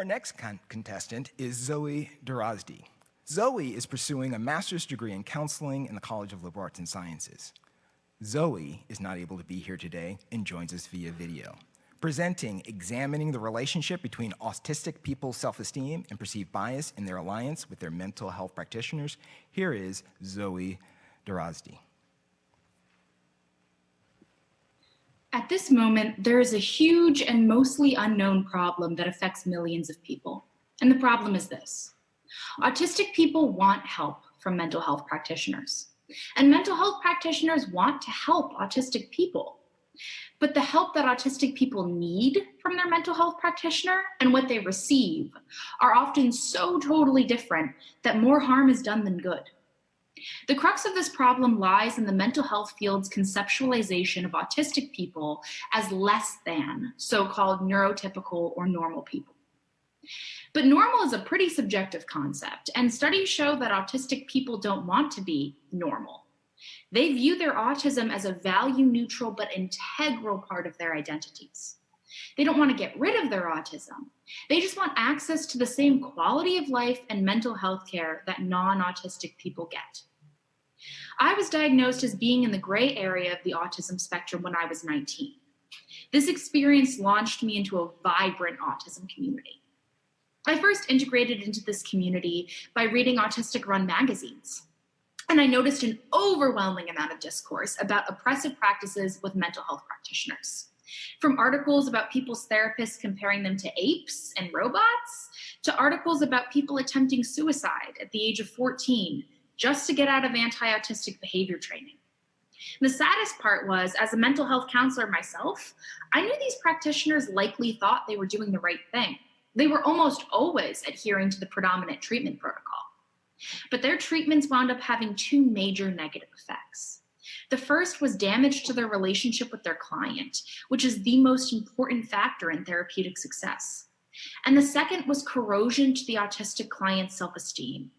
Our next contestant is Zoe Darazdi. Zoe is pursuing a master's degree in counseling in the College of Liberal Arts and Sciences. Zoe is not able to be here today and joins us via video. Presenting Examining the Relationship Between Autistic People's Self-Esteem and Perceived Bias in Their Alliance with Their Mental Health Practitioners, here is Zoe Darazdi. At this moment, there is a huge and mostly unknown problem that affects millions of people. And the problem is this: autistic people want help from mental health practitioners. And mental health practitioners want to help autistic people. But the help that autistic people need from their mental health practitioner and what they receive are often so totally different that more harm is done than good. The crux of this problem lies in the mental health field's conceptualization of autistic people as less than so-called neurotypical or normal people. But normal is a pretty subjective concept, and studies show that autistic people don't want to be normal. They view their autism as a value-neutral but integral part of their identities. They don't want to get rid of their autism. They just want access to the same quality of life and mental health care that non-autistic people get. I was diagnosed as being in the gray area of the autism spectrum when I was 19. This experience launched me into a vibrant autism community. I first integrated into this community by reading autistic-run magazines. And I noticed an overwhelming amount of discourse about oppressive practices with mental health practitioners. From articles about people's therapists comparing them to apes and robots, to articles about people attempting suicide at the age of 14 just to get out of anti-autistic behavior training. And the saddest part was, as a mental health counselor myself, I knew these practitioners likely thought they were doing the right thing. They were almost always adhering to the predominant treatment protocol. But their treatments wound up having two major negative effects. The first was damage to their relationship with their client, which is the most important factor in therapeutic success. And the second was corrosion to the autistic client's self-esteem,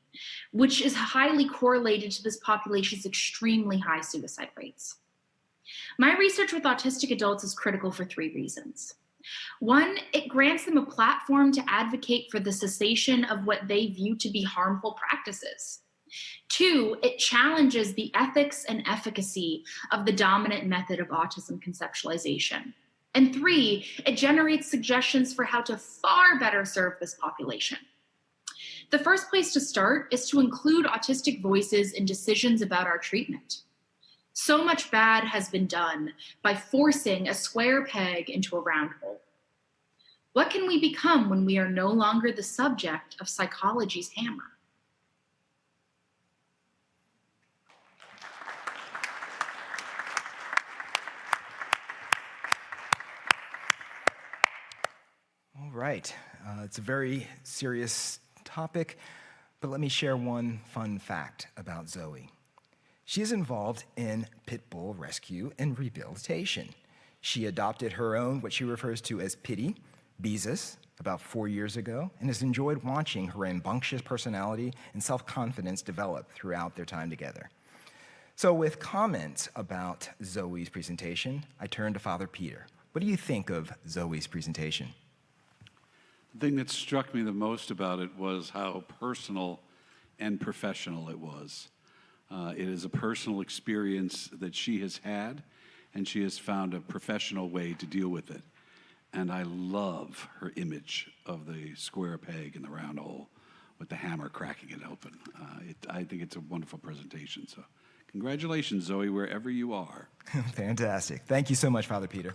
which is highly correlated to this population's extremely high suicide rates. My research with autistic adults is critical for three reasons. One, it grants them a platform to advocate for the cessation of what they view to be harmful practices. Two, it challenges the ethics and efficacy of the dominant method of autism conceptualization. And three, it generates suggestions for how to far better serve this population. The first place to start is to include autistic voices in decisions about our treatment. So much bad has been done by forcing a square peg into a round hole. What can we become when we are no longer the subject of psychology's hammer? All right, it's a very serious topic, but let me share one fun fact about Zoe. She is involved in pit bull rescue and rehabilitation. She adopted her own, what she refers to as Pitty, Beezus, about 4 years ago, and has enjoyed watching her rambunctious personality and self-confidence develop throughout their time together. So with comments about Zoe's presentation, I turn to Father Peter. What do you think of Zoe's presentation? The thing that struck me the most about it was how personal and professional it was. It is a personal experience that she has had, and she has found a professional way to deal with it. And I love her image of the square peg in the round hole with the hammer cracking it open. I think it's a wonderful presentation. So congratulations, Zoe, wherever you are. Fantastic. Thank you so much, Father Peter.